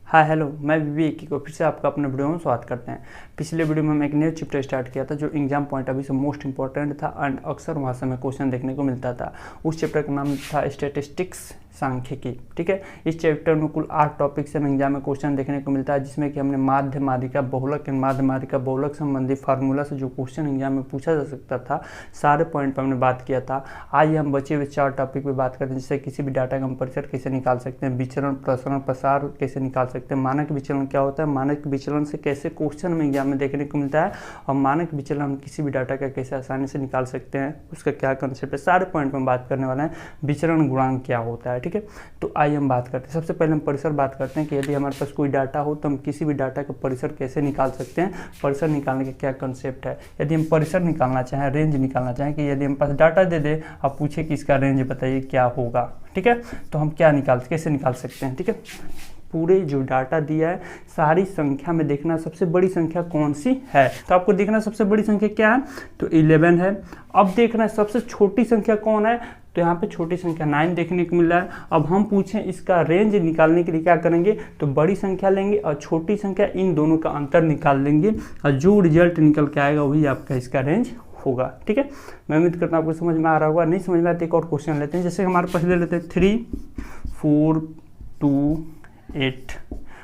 Hi hello, मैं विवेक को फिर से आपका अपने वीडियो में स्वागत करते हैं। पिछले वीडियो में हम एक नया चैप्टर स्टार्ट किया था जो एग्जाम पॉइंट अभी से मोस्ट इंपॉर्टेंट था एंड अक्सर वहाँ से हमें क्वेश्चन देखने को मिलता था। उस चैप्टर का नाम था स्टैटिस्टिक्स, सांख्यिकी। ठीक है, इस चैप्टर में कुल 8 टॉपिक से हमें एग्जाम में क्वेश्चन देखने को मिलता है, जिसमें कि हमने माध्य माध्यिका बहुलक एंड माध्य माध्यिका बहुलक संबंधी फार्मूला से जो क्वेश्चन एग्जाम में पूछा जा सकता था, सारे पॉइंट पर हमने बात किया था। आज हम बचे हुए 4 टॉपिक पे बात करते हैं, जिससे किसी भी डाटा का हम परिसर कैसे निकाल सकते हैं, विचरण, प्रसरण, प्रसार कैसे निकाल सकते हैं, मानक विचलन क्या होता है, मानक विचलन से कैसे क्वेश्चन में एग्जाम में देखने को मिलता है, और मानक विचलन हम किसी भी डाटा का कैसे आसानी से निकाल सकते हैं, उसका क्या कंसेप्ट है, सारे पॉइंट पर हम बात करने वाले हैं। विचरण गुणांक क्या होता है, ठीक है। तो आइए हम बात करते हैं। सबसे पहले हम परिसर बात करते हैं कि यदि हमारे पास कोई डाटा हो तो हम किसी भी डाटा का परिसर कैसे निकाल सकते हैं, परिसर निकालने का क्या कंसेप्ट है। यदि हम परिसर निकालना चाहें, रेंज निकालना चाहें, कि यदि हम पास डाटा दे दे, आप पूछे कि इसका रेंज बताइए क्या होगा, ठीक है, तो हम कैसे निकाल सकते हैं, ठीक है। पूरे जो डाटा दिया है सारी संख्या में देखना सबसे बड़ी संख्या कौन सी है, तो आपको देखना सबसे बड़ी संख्या क्या है, तो 11 है। अब देखना है सबसे छोटी संख्या कौन है, तो यहाँ पे छोटी संख्या 9 देखने को मिल रहा है। अब हम पूछें इसका रेंज निकालने के लिए क्या करेंगे, तो बड़ी संख्या लेंगे और छोटी संख्या, इन दोनों का अंतर निकाल लेंगे और जो रिजल्ट निकल के आएगा वही आपका इसका रेंज होगा, ठीक है। मैं उम्मीद करता हूँ आपको समझ में आ रहा होगा। नहीं समझ में आते एक और क्वेश्चन लेते हैं, जैसे हमारे पास ले लेते हैं 3, 4, 2, 8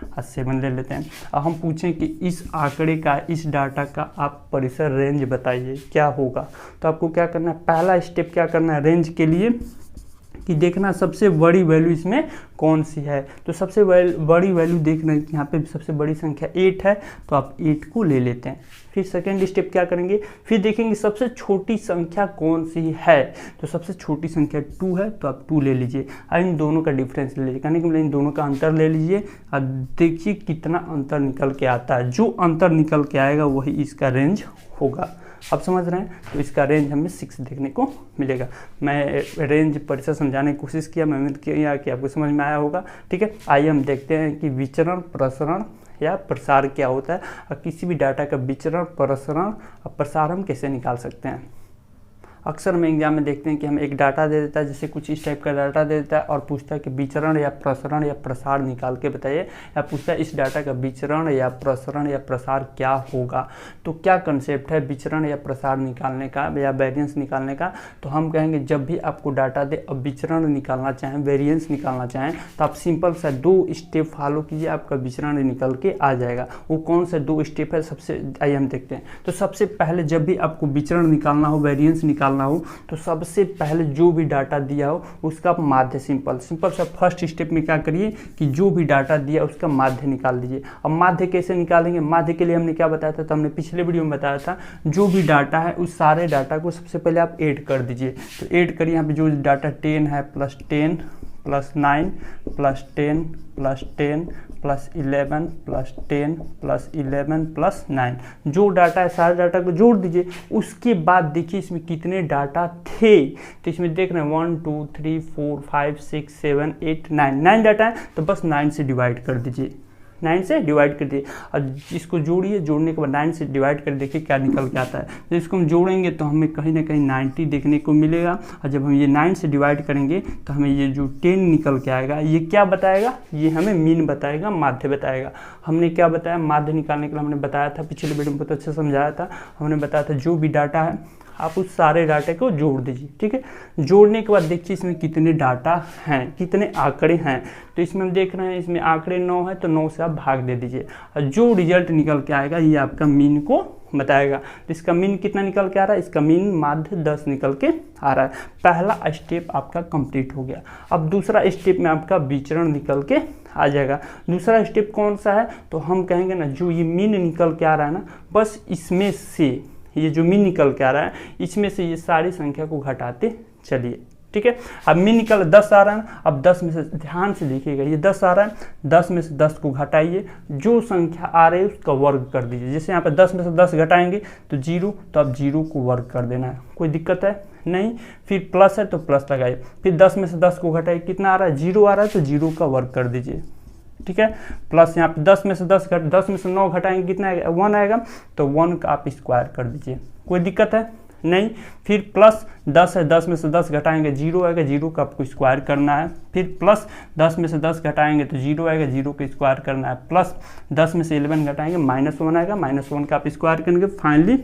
और 7 ले लेते हैं। अब हम पूछें कि इस आंकड़े का, इस डाटा का आप परिसर रेंज बताइए क्या होगा। तो आपको क्या करना है, पहला स्टेप क्या करना है रेंज के लिए, कि देखना सबसे बड़ी वैल्यू इसमें कौन सी है। तो सबसे बड़ी वैल्यू देखना है कि यहाँ पे सबसे बड़ी संख्या 8 है, तो आप 8 को ले लेते हैं। फिर सेकेंड स्टेप क्या करेंगे, फिर देखेंगे सबसे छोटी संख्या कौन सी है, तो सबसे छोटी संख्या 2 है, तो आप 2 ले लीजिए और इन दोनों का डिफरेंस ले लीजिए, कहने के मतलब इन दोनों का अंतर ले लीजिए और देखिए कितना अंतर निकल के आता है। जो अंतर निकल के आएगा वही इसका रेंज होगा। अब समझ रहे हैं, तो इसका रेंज हमें 6 देखने को मिलेगा। मैं रेंज परिसर समझाने की कोशिश किया, मैं उम्मीद किया कि आपको समझ में आया होगा, ठीक है। आइए हम देखते हैं कि विचरण, प्रसरण या प्रसार क्या होता है और किसी भी डाटा का विचरण, प्रसरण और प्रसार हम कैसे निकाल सकते हैं। अक्सर हम एग्जाम में देखते हैं कि हम एक डाटा दे देता है, जैसे कुछ इस टाइप का डाटा दे देता है और पूछता है कि विचरण या प्रसरण या प्रसार निकाल के बताइए, या पूछता है इस डाटा का विचरण या प्रसरण या प्रसार क्या होगा। तो क्या कंसेप्ट है विचरण या प्रसार निकालने का या वेरिएंस निकालने का, तो हम कहेंगे जब भी आपको डाटा दे और विचरण निकालना चाहें, वेरिएंस निकालना चाहें, तो आप सिंपल सा 2 स्टेप फॉलो कीजिए, आपका विचरण निकल के आ जाएगा। वो कौन सा 2 स्टेप है, सबसे आइए हम देखते हैं। तो सबसे पहले जब भी आपको विचरण निकालना हो, वेरिएंस निकालना हो, तो सबसे पहले जो भी डाटा दिया हो उसका माध्य, सिंपल सा फर्स्ट स्टेप में क्या करिए कि जो भी डाटा दिया उसका माध्य निकाल दीजिए। अब माध्य कैसे निकालेंगे, माध्य के लिए हमने क्या बताया था, तो हमने पिछले वीडियो में बताया था जो भी डाटा है उस सारे डाटा को सबसे पहले आप ऐड कर दीजिए। तो ऐड करिए, यहाँ पे जो डाटा 10 है plus 10 plus 9 plus 10 plus 10 plus 11 plus 10 plus 11 plus 9, जो डाटा है सारे डाटा को जोड़ दीजिए। उसके बाद देखिए इसमें कितने डाटा थे, तो इसमें देख रहे हैं 1 2 3 4 5 6 7 8 9 डाटा है, तो बस 9 से डिवाइड कर दीजिए, 9 से डिवाइड कर दिए और इसको जोड़िए। जोड़ने के बाद 9 से डिवाइड कर देखिए क्या निकल के आता है। तो इसको हम जोड़ेंगे तो हमें कहीं ना कहीं 90 देखने को मिलेगा, और जब हम ये 9 से डिवाइड करेंगे तो हमें ये जो 10 निकल के आएगा, ये क्या बताएगा, ये हमें मीन बताएगा, माध्य बताएगा। हमने क्या बताया, माध्य निकालने के लिए हमने बताया था, पिछले वीडियो में बहुत अच्छा समझाया था, हमने बताया था जो भी डाटा है आप उस सारे डाटा को जोड़ दीजिए, ठीक है। जोड़ने के बाद देखिए इसमें कितने डाटा हैं, कितने आंकड़े हैं, तो इसमें हम देख रहे हैं इसमें आंकड़े 9 है, तो 9 से आप भाग दे दीजिए और जो रिजल्ट निकल के आएगा ये आपका मीन को बताएगा। तो इसका मीन कितना निकल के आ रहा है, इसका मीन माध्य 10 निकल के आ रहा है। पहला स्टेप आपका कंप्लीट हो गया। अब दूसरा स्टेप में आपका विचरण निकल के आ जाएगा। दूसरा स्टेप कौन सा है, तो हम कहेंगे ना जो ये मीन निकल के आ रहा है ना, बस इसमें से ये जो मीन निकल के आ रहा है इसमें से ये सारी संख्या को घटाते चलिए, ठीक है। अब मीन निकल 10 आ रहा है, अब 10 में से ध्यान से देखिएगा ये 10 आ रहा है, 10 में से 10 को घटाइए, जो संख्या आ रही है उसका वर्ग कर दीजिए। जैसे यहाँ पे 10 में से 10 घटाएंगे तो 0, तो अब 0 को वर्ग कर देना है, कोई दिक्कत है नहीं। फिर प्लस है तो प्लस लगाइए, फिर 10 में से 10 को घटाइए, कितना आ रहा है, 0 आ रहा है, तो 0 का वर्ग कर दीजिए, ठीक है। प्लस यहाँ पे 10 में से 10 में से 9 घटाएंगे कितना आएगा, 1 आएगा, तो 1 का आप स्क्वायर कर दीजिए, कोई दिक्कत है नहीं। फिर प्लस 10 है, 10 में से 10 घटाएंगे 0 आएगा, 0 का आपको स्क्वायर करना है। फिर प्लस 10 में से 10 घटाएंगे तो 0 आएगा, 0 का स्क्वायर करना है। प्लस 10 में से 11 घटाएंगे -1 आएगा, -1 का आप स्क्वायर करेंगे, फाइनली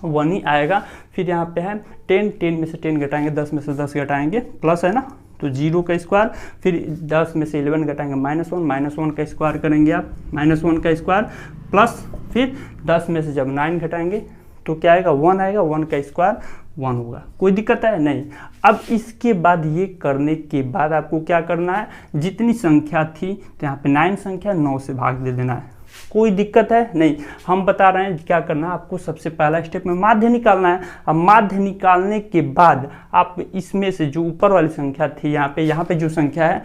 1 ही आएगा। फिर यहाँ पे है 10 में से 10 घटाएंगे, 10 में से 10 घटाएंगे, प्लस है ना, तो 0 का स्क्वायर। फिर 10 में से 11 घटाएंगे -1 का स्क्वायर करेंगे आप, -1 का स्क्वायर, प्लस फिर 10 में से जब 9 घटाएंगे तो क्या आएगा, 1 आएगा, 1 का स्क्वायर 1 होगा। कोई दिक्कत है नहीं। अब इसके बाद ये करने के बाद आपको क्या करना है, जितनी संख्या थी तो यहाँ पे 9 संख्या 9 से भाग दे देना है। कोई दिक्कत है नहीं। हम बता रहे हैं क्या करना है आपको, सबसे पहला स्टेप में माध्य निकालना है। अब माध्य निकालने के बाद आप इसमें से जो ऊपर वाली संख्या थी यहाँ पे जो संख्या है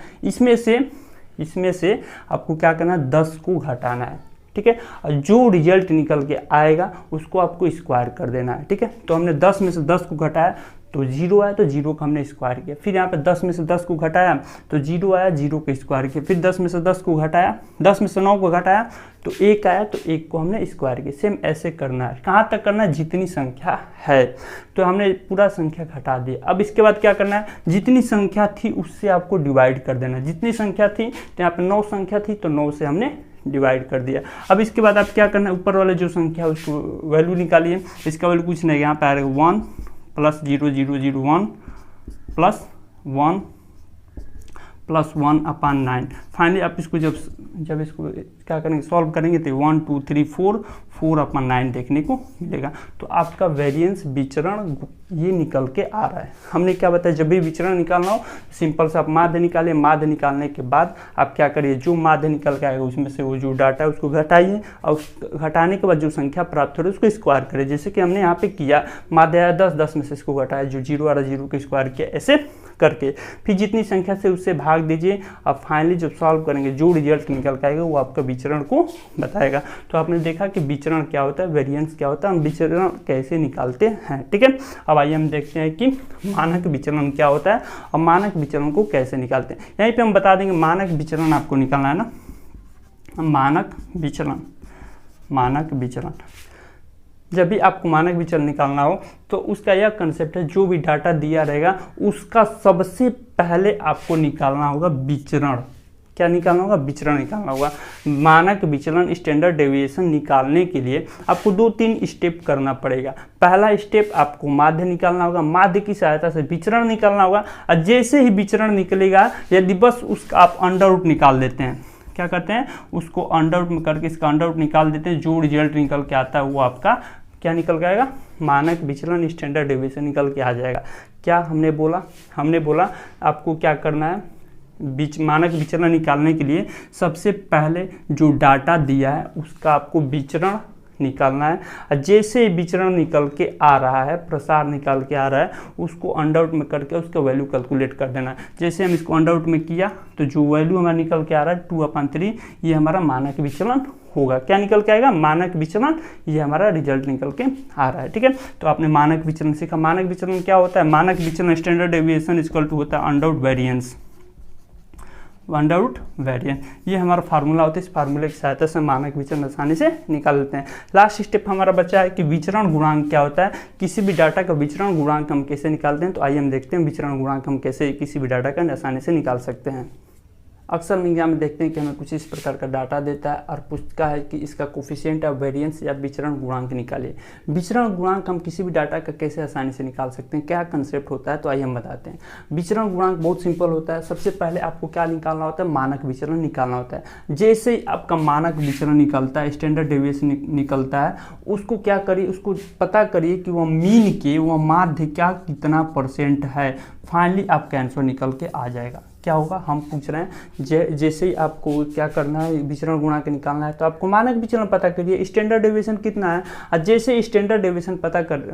इसमें से आपको क्या करना है, 10 को घटाना है, ठीक है। और जो रिजल्ट निकल के आएगा उसको आपको स्क्वायर कर देना है, ठीक है। तो हमने 10 में से 10 को घटाया तो 0 आया, तो 0 का हमने स्क्वायर किया। फिर यहाँ पे 10 में से 10 को घटाया तो 0 आया, 0 का स्क्वायर किया। फिर 10 में से 10 को घटाया, 10 में से 9 को घटाया तो 1 आया, तो 1 को हमने स्क्वायर किया। सेम ऐसे करना है। कहाँ तक करना है, जितनी संख्या है। तो हमने पूरा संख्या घटा दिया। अब इसके बाद क्या करना है, जितनी संख्या थी उससे आपको डिवाइड कर देना। जितनी संख्या थी तो यहाँ पे 9 संख्या थी तो 9 से हमने डिवाइड कर दिया। अब इसके बाद आप क्या करना है, ऊपर वाले जो संख्या है उसको वैल्यू निकालिए। इसका वैल्यू कुछ नहीं, यहाँ पे आ रहा है 1 + 0 0 0 1 + 1 + 1/9। फाइनली आप इसको जब इसको क्या करेंगे, सॉल्व करेंगे तो 1 2 3 4 4/9 देखने को मिलेगा। तो आपका वेरिएंस विचरण ये निकल के आ रहा है। हमने क्या बताया, जब भी विचरण निकालना हो सिंपल से आप माध्य निकालिए। माध्य निकालने के बाद आप क्या करिए, जो माध्य निकल के आएगा उसमें से वो जो डाटा है उसको घटाइए, और उस घटाने के बाद जो संख्या प्राप्त हो रही है उसको स्क्वायर करिए। जैसे कि हमने यहाँ पे किया, माध्य आया 10, 10 में से इसको घटाया, जो 0 आ रहा 0 का स्क्वायर किया, ऐसे करके फिर जितनी संख्या से उससे भाग दीजिए। अब फाइनली जब सॉल्व करेंगे जो रिजल्ट निकल के आएगा वो आपका विचरण को बताएगा। तो आपने देखा कि विचरण क्या होता है, वेरिएंस क्या होता है, हम विचरण कैसे निकालते हैं, ठीक है। अब आइए हम देखते हैं कि मानक विचरण क्या होता है और मानक विचरण को कैसे निकालते हैं। यहीं पे हम बता देंगे मानक विचरण आपको निकालना है ना। मानक विचरण जब भी आपको मानक विचरण निकालना हो तो उसका यह कंसेप्ट है, जो भी डाटा दिया रहेगा उसका सबसे पहले आपको निकालना होगा विचरण। क्या निकालना होगा, विचरण निकालना होगा। मानक विचलन स्टैंडर्ड डेविएशन निकालने के लिए आपको 2-3 स्टेप करना पड़ेगा। पहला स्टेप आपको माध्य निकालना होगा, माध्य की सहायता से विचरण निकालना होगा। और जैसे ही विचरण निकलेगा, यदि बस उसका आप अंडर रूट निकाल देते हैं, क्या करते हैं, उसको अंडर रूट में करके इसका अंडर रूट निकाल देते हैं, जो रिजल्ट निकल के आता है वो आपका क्या निकल के आएगा, मानक विचलन स्टैंडर्ड डेविएशन निकल के आ जाएगा। क्या हमने बोला आपको क्या करना है, मानक विचरण निकालने के लिए सबसे पहले जो डाटा दिया है उसका आपको विचरण निकालना है। और जैसे विचरण निकल के आ रहा है, प्रसार निकाल के आ रहा है, उसको अंडर रूट में करके उसका वैल्यू कैलकुलेट कर देना है। जैसे हम इसको अंडर रूट में किया तो जो वैल्यू हमारा निकल के आ रहा है 2/3, ये हमारा मानक विचलन होगा। क्या निकल के आएगा, मानक विचलन, ये हमारा रिजल्ट निकल के आ रहा है, ठीक है। तो आपने मानक विचलन सीखा। मानक विचलन क्या होता है, मानक विचलन स्टैंडर्ड डेविएशन इक्वल टू होता है under root variance. Under root variance ये हमारा फार्मूला होता है। इस फार्मूले की सहायता से मानक विचरण आसानी से निकाल लेते हैं। लास्ट स्टेप हमारा बचा है कि विचरण गुणांक क्या होता है, किसी भी डाटा का विचरण गुणांक हम कैसे निकालते हैं। तो आइए हम देखते हैं विचरण गुणांक हम कैसे किसी भी डाटा का आसानी से निकाल सकते हैं। अक्सर हम एग्जाम में देखते हैं कि हमें कुछ इस प्रकार का डाटा देता है और पूछता है कि इसका कोफिशिएंट ऑफ वेरिएंस या विचरण गुणांक निकालिए। विचरण गुणांक हम किसी भी डाटा का कैसे आसानी से निकाल सकते हैं, क्या कंसेप्ट होता है, तो आइए हम बताते हैं। विचरण गुणांक बहुत सिंपल होता है। सबसे पहले आपको क्या निकालना होता है, मानक विचरण निकालना होता है। जैसे ही आपका मानक विचरण निकलता है, स्टैंडर्ड डेविएशन निकलता है, उसको क्या करिए, उसको पता करिए कि वह मीन के वह माध्य क्या कितना % है। फाइनली आपका आंसर निकल के आ जाएगा। क्या होगा, हम पूछ रहे हैं जैसे ही आपको क्या करना है, विचरण गुणांक निकालना है, तो आपको मानक विचरण पता करिए स्टैंडर्ड डेविएशन कितना है। और जैसे स्टैंडर्ड डेविएशन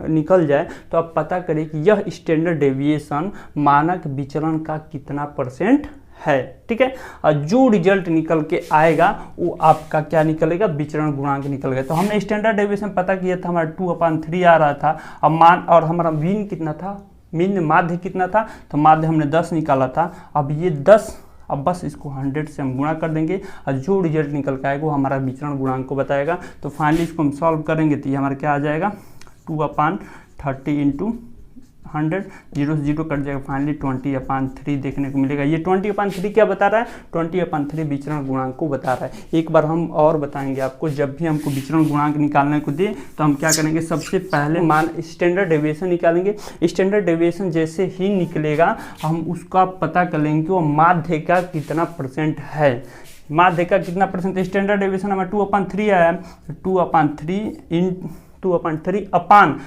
निकल जाए तो आप पता करिए कि यह स्टैंडर्ड डेविएशन मानक विचरण का कितना % है, ठीक है। और जो रिजल्ट निकल के आएगा वो आपका क्या निकलेगा, विचरण गुणांक निकलेगा। तो हमने स्टैंडर्ड डेविएशन पता किया था, हमारा 2/3 आ रहा था। और हमारा मीन कितना था, मीन माध्य कितना था, तो माध्य हमने 10 निकाला था। अब ये 10, अब बस इसको 100 से हम गुणा कर देंगे और जो रिजल्ट निकल के आएगा वो हमारा विचरण गुणांक को बताएगा। तो फाइनली इसको हम सॉल्व करेंगे तो ये हमारा क्या आ जाएगा, 2/30 30 इंटू 100, 0 से 0 कट जाएगा, फाइनली 20/3 देखने को मिलेगा। ये 20/3 क्या बता रहा है? 20/3 विचरण गुणांक को बता रहा है। एक बार हम और बताएंगे आपको, जब भी हमको विचरण गुणांक निकालने को दे तो हम क्या करेंगे, सबसे पहले मान स्टैंडर्ड डेविएशन निकालेंगे। स्टैंडर्ड डेविएशन जैसे ही निकलेगा हम उसका पता कर लेंगे कि वो माध्य का कितना % है। माध्य का कितना %? स्टैंडर्ड डेविएशन हमारा 2/3 आया है, 2/3 अपान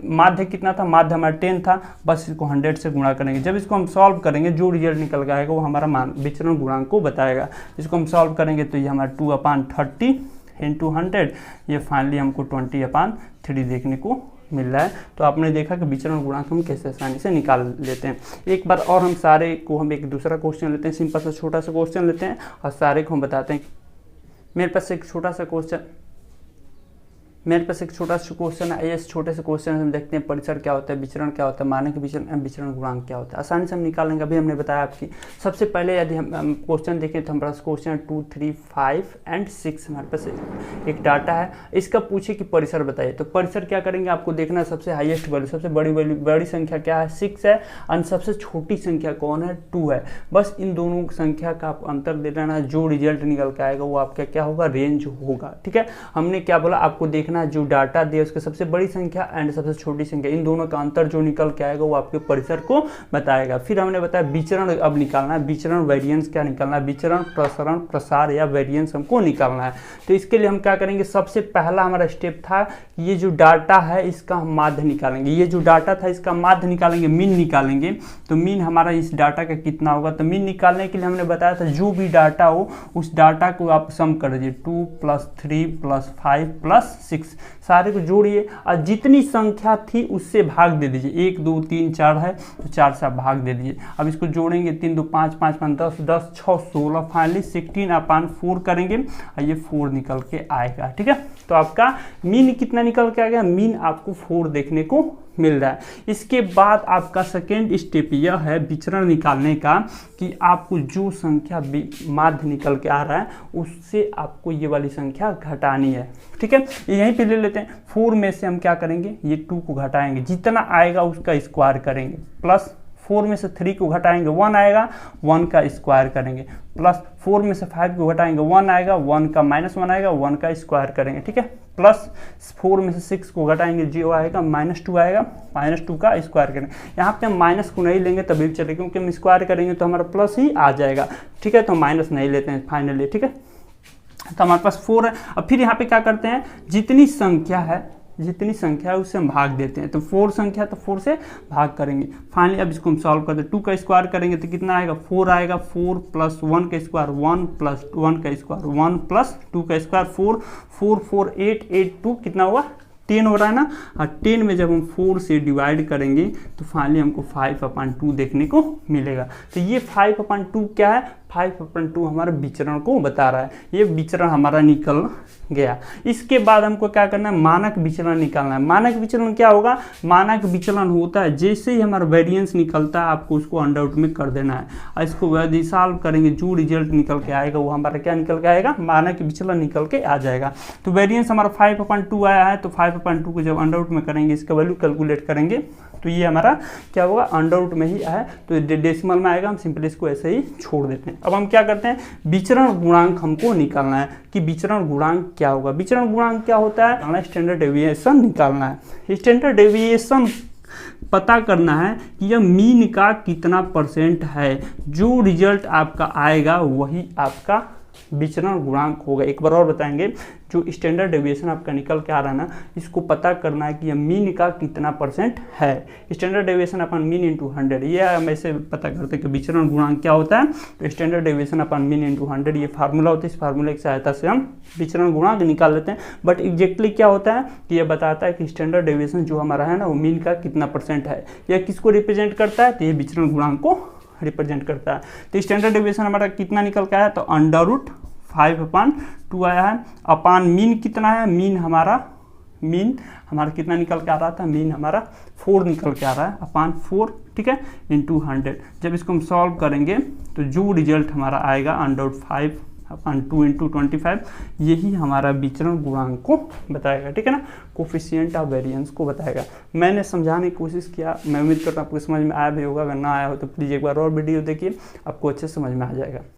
माध्य कितना था? माध्य हमारा 10 था, बस इसको 100 से गुणा करेंगे। जब इसको हम सॉल्व करेंगे जो रिजल्ट निकल के आएगा वो हमारा विचरण गुणांक को बताएगा। इसको हम सॉल्व करेंगे तो ये हमारा 2/30 इंटू 100, ये फाइनली हमको 20/3 देखने को मिल रहा है। तो आपने देखा कि विचरण गुणांक हम कैसे आसानी से निकाल लेते हैं। एक बार और हम सारे को हम एक दूसरा क्वेश्चन लेते हैं, सिंपल सा छोटा सा क्वेश्चन लेते हैं और सारे को हम बताते हैं। मेरे पास एक छोटा सा क्वेश्चन है। इस छोटे से क्वेश्चन हम देखते हैं परिसर क्या होता है, विचरण क्या होता है, मानक विचरण, विचरण गुणांक क्या होता है। आसानी से हम निकाल लेंगे। अभी हमने बताया आपकी सबसे पहले यदि हम क्वेश्चन देखें तो हमारे पास क्वेश्चन 2, 3, 5 और 6 हमारे पास एक डाटा है। इसका पूछे कि परिसर बताइए, तो परिसर क्या करेंगे आपको देखना है। सबसे हाईएस्ट वैल्यू, सबसे बड़ी संख्या क्या है? 6 है, और सबसे छोटी संख्या कौन है? 2 है। बस इन दोनों संख्या का आप अंतर दे देना, जो रिजल्ट निकल के आएगा वो आपका क्या होगा? रेंज होगा। ठीक है, हमने क्या बोला आपको देखना, जो डाटा दिया उसके सबसे बड़ी संख्या एंड सबसे छोटी संख्या, इन दोनों का अंतर जो निकल के आएगा वो आपके परिसर को बताएगा। फिर हमने बताया विचरण अब निकालना है। विचरण वेरिएंस क्या निकालना है? विचरण, प्रसरण, प्रसार या वेरिएंस हमको निकालना है। तो इसके लिए हम क्या करेंगे, सबसे पहला हमारा स्टेप था कि ये जो डाटा है इसका हम माध्य निकालेंगे। ये जो डाटा था इसका माध्य निकालेंगे, मीन निकालेंगे। तो मीन हमारा इस डाटा का कितना होगा? तो मीन निकालने के लिए हमने बताया था जो भी डाटा हो उस डाटा को आप सम कर दीजिए, 2 + 3 + 5 + 6, सारे को जोड़िए और जितनी संख्या थी उससे भाग दे दीजिए। 1, 2, 3, 4 है तो 4 से आप भाग दे दीजिए। अब इसको जोड़ेंगे, 3, 2, 5, 5, 5, 10, 10, 6, 16, फाइनली 16/4 करेंगे और ये 4 निकल के आएगा। ठीक है, तो आपका मीन कितना निकल के आ गया? मीन आपको 4 देखने को मिल रहा है। इसके बाद आपका सेकेंड स्टेप यह है विचरण निकालने का कि आपको जो संख्या माध्य निकल के आ रहा है उससे आपको ये वाली संख्या घटानी है। ठीक है, यहीं पे ले लेते हैं। 4 में से हम क्या करेंगे, ये 2 को घटाएंगे, जितना आएगा उसका स्क्वायर करेंगे, प्लस 4 में से 3 को घटाएंगे 1 आएगा, 1 का स्क्वायर करेंगे, प्लस 4 में से 5 को घटाएंगे 1 आएगा, 1 का -1 आएगा, 1 का स्क्वायर करेंगे। ठीक है, प्लस 4 में से 6 को घटाएंगे 0 आएगा, -2 आएगा, -2 का स्क्वायर करेंगे। यहाँ पे हम माइनस को नहीं लेंगे तभी चलेगा, क्योंकि हम स्क्वायर करेंगे तो हमारा प्लस ही आ जाएगा। ठीक है, तो माइनस नहीं लेते हैं फाइनली। ठीक है, तो हमारे पास 4 है। अब फिर यहाँ पे क्या करते हैं, जितनी संख्या है उससे हम भाग देते हैं। तो 4 संख्या तो 4 से भाग करेंगे। फाइनली अब इसको हम सॉल्व करते हैं। 2 का स्क्वायर करेंगे तो कितना आएगा? 4 आएगा। 4 + 1 का स्क्वायर 1 + 1 का स्क्वायर 1 + 2 का स्क्वायर 4, 4, 4, 8, 8, 2 कितना हुआ? 10 हो रहा है ना। और 10 में जब हम 4 से डिवाइड करेंगे तो फाइनली हमको 5/2 देखने को मिलेगा। तो ये 5/2 क्या है? 5/2 हमारा विचरण को बता रहा है। ये विचरण हमारा निकल गया। इसके बाद हमको क्या करना है? मानक विचरण निकालना है। मानक विचरण क्या होगा? मानक विचरण होता है जैसे ही हमारा वेरिएंस निकलता है आपको उसको अंडर रूट में कर देना है और इसको यदि सॉल्व करेंगे जो रिजल्ट निकल के आएगा वो हमारा क्या निकल के आएगा? मानक विचलन निकल के आ जाएगा। तो वेरिएंस हमारा 5/2 आया है, तो 5/2 को जब अंडर रूट में करेंगे इसका वैल्यू कैलकुलेट करेंगे तो ये हमारा क्या होगा? अंडर रूट में ही है, तो डेसिमल में आएगा। हम सिंपली इसको ऐसे ही छोड़ देते हैं। अब हम क्या करते हैं? विचरण गुणांक हमको निकालना है कि विचरण गुणांक क्या होगा। विचरण गुणांक क्या होता है? स्टैंडर्ड डेविएशन निकालना है। स्टैंडर्ड डेविएशन पता करना है कि यह मीन का कितना % है। जो रिजल्ट आपका आएगा वही आपका विचरण गुणांक होगा। एक बार और बताएंगे, जो स्टैंडर्ड डेविएशन आपका निकल के आ रहा है ना, इसको पता करना है कि यह मीन का कितना % है। स्टैंडर्ड डेविएशन अपन मीन इंटू 100, ये हम ऐसे पता करते हैं कि विचरण गुणांक क्या होता है। तो स्टैंडर्ड डेविएशन अपन मीन इंटू 100 ये फार्मूला होता है। इस फार्मूले की सहायता से हम विचरण गुणांक निकाल लेते हैं। बट एग्जैक्टली क्या होता है कि यह बताता है कि स्टैंडर्ड डेविएशन जो हमारा है ना वो मीन का कितना % है। यह किसको रिप्रेजेंट करता है? तो ये विचरण गुणांक को रिप्रेजेंट करता है। तो स्टैंडर्ड डेविएशन हमारा कितना निकल के आया? तो अंडर रूट 5/2 आया है। अपान मीन कितना है? मीन हमारा कितना निकल के आ रहा था? मीन हमारा 4 निकल के आ रहा है, अपान 4। ठीक है, इंटू 100। जब इसको हम सॉल्व करेंगे तो जो रिजल्ट हमारा आएगा अंडर रूट 5 अपन 2 × 25, यही हमारा विचरण गुणांक को बताएगा, ठीक है ना, कोफिशिएंट ऑफ वेरिएंस को बताएगा। मैंने समझाने की कोशिश किया, मैं उम्मीद करता हूँ आपको समझ में आया भी होगा। अगर ना आया हो तो प्लीज़ एक बार और वीडियो देखिए, आपको अच्छे समझ में आ जाएगा।